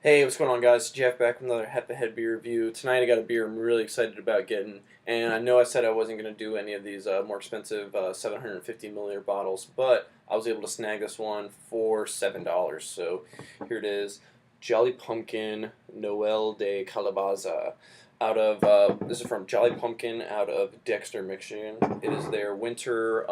Hey, what's going on, guys? Jeff back with another head-to-head beer review. Tonight I got a beer I'm really excited about getting, and I know I said I wasn't going to do any of these more expensive 750 milliliter bottles, but I was able to snag this one for $7. So here it is, Jolly Pumpkin Noel De Calabaza. This is from Jolly Pumpkin out of Dexter, Michigan. It is their winter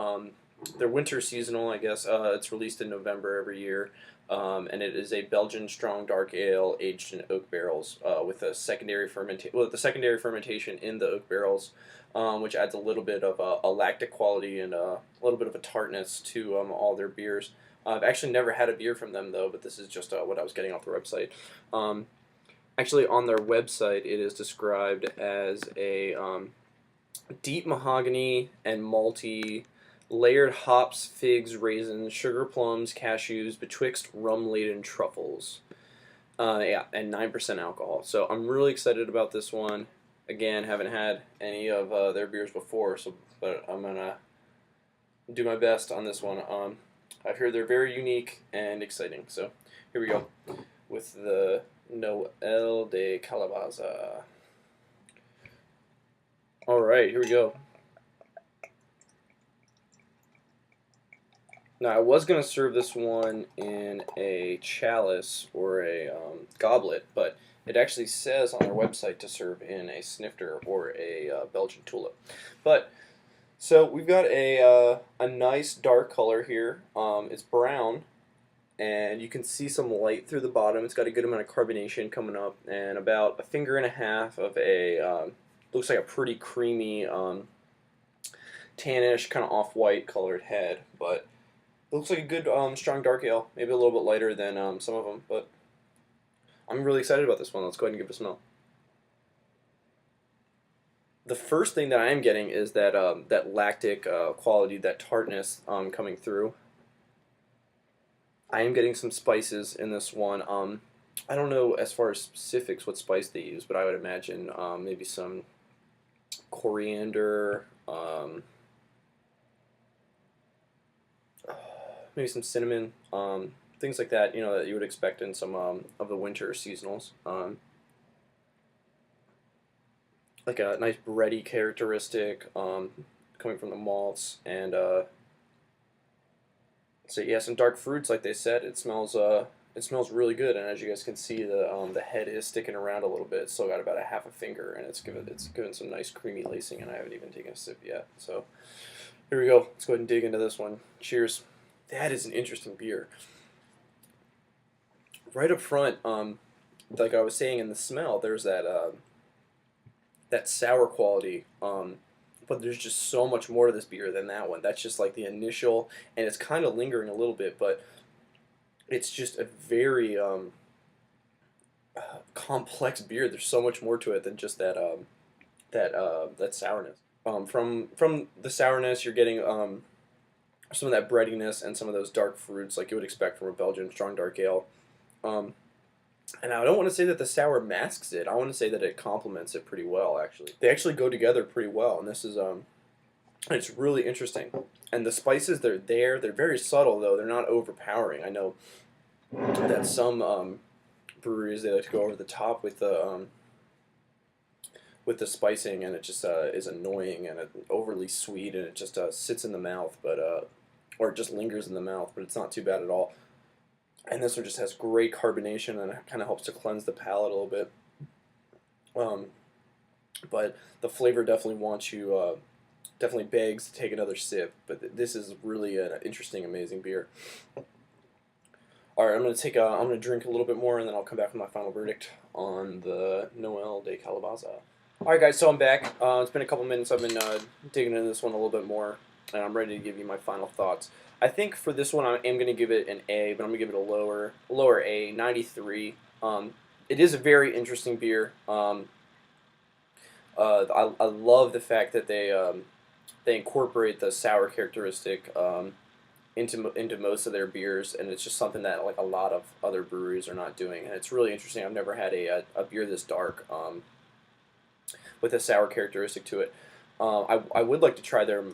seasonal, I guess. It's released in November every year. And it is a Belgian strong dark ale aged in oak barrels with a the secondary fermentation in the oak barrels, which adds a little bit of a lactic quality and a little bit of a tartness to all their beers. I've actually never had a beer from them though, but this is just what I was getting off their website. Um, Actually, on their website, it is described as a deep mahogany and malty, layered hops, figs, raisins, sugar plums, cashews, betwixt rum-laden truffles. Yeah, and 9% alcohol. So I'm really excited about this one. Again, haven't had any of their beers before, but I'm gonna do my best on this one. I've heard they're very unique and exciting. So here we go with the Noel de Calabaza. All right, here we go. Now, I was going to serve this one in a chalice or a goblet, but it actually says on their website to serve in a snifter or a Belgian tulip. But, so we've got a nice dark color here. It's brown, and you can see some light through the bottom. It's got a good amount of carbonation coming up, and about a finger and a half of looks like a pretty creamy, tannish, kind of off-white colored head, but it looks like a good strong dark ale, maybe a little bit lighter than some of them, but I'm really excited about this one. Let's go ahead and give it a smell. The first thing that I am getting is that lactic quality, that tartness coming through. I am getting some spices in this one. I don't know as far as specifics what spice they use, but I would imagine maybe some coriander, maybe some cinnamon, things like that, that you would expect in some of the winter seasonals. Like a nice bready characteristic coming from the malts, and so yeah, some dark fruits, like they said. It smells really good, and as you guys can see, the head is sticking around a little bit. It's still got about a half a finger, and it's given some nice creamy lacing, and I haven't even taken a sip yet. So here we go. Let's go ahead and dig into this one. Cheers. That is an interesting beer. Right up front, like I was saying in the smell, there's that sour quality, but there's just so much more to this beer than that one. That's just like the initial, and it's kind of lingering a little bit, but it's just a very complex beer. There's so much more to it than just that sourness. From the sourness, you're getting some of that breadiness and some of those dark fruits like you would expect from a Belgian strong dark ale. Um, and I don't want to say that the sour masks it. I want to say that it complements it pretty well. Actually, they actually go together pretty well, and this is it's really interesting. And the spices, they're there. They're very subtle though. They're not overpowering. I know that some breweries, they like to go over the top with the spicing, and it just is annoying and overly sweet, and it just sits in the mouth, or it just lingers in the mouth. But it's not too bad at all. And this one just has great carbonation, and it kind of helps to cleanse the palate a little bit. Um, but the flavor definitely begs to take another sip. But this is really an interesting, amazing beer. All right, I'm gonna drink a little bit more, and then I'll come back with my final verdict on the Noel de Calabaza. All right, guys, so I'm back. It's been a couple minutes. I've been digging into this one a little bit more, and I'm ready to give you my final thoughts. I think for this one, I am going to give it an A, but I'm going to give it a lower A, 93. It is a very interesting beer. I love the fact that they incorporate the sour characteristic into most of their beers, and it's just something that like a lot of other breweries are not doing, and it's really interesting. I've never had a beer this dark with a sour characteristic to it. I would like to try their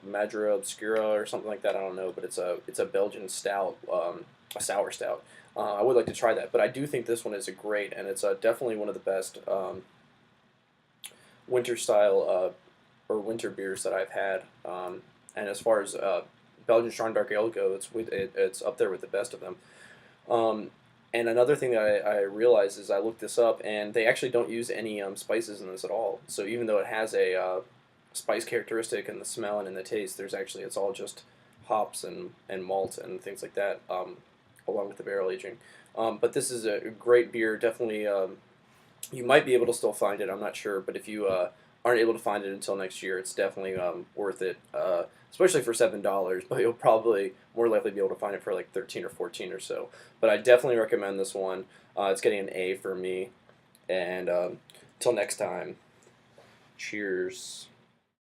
Madura Obscura or something like that. I don't know, but it's a Belgian stout, a sour stout. I would like to try that, but I do think this one is a great, and it's definitely one of the best winter style or winter beers that I've had. And as far as Belgian strong dark ale go, it's up there with the best of them. Um, and another thing that I realized is I looked this up, and they actually don't use any spices in this at all. So even though it has a spice characteristic in the smell and in the taste, it's all just hops and malt and things like that, along with the barrel aging. But this is a great beer. Definitely, you might be able to still find it. I'm not sure, but if you aren't able to find it until next year, it's definitely worth it. Especially for $7, but you'll probably more likely be able to find it for like 13 or 14 or so. But I definitely recommend this one. It's getting an A for me. And till next time, cheers.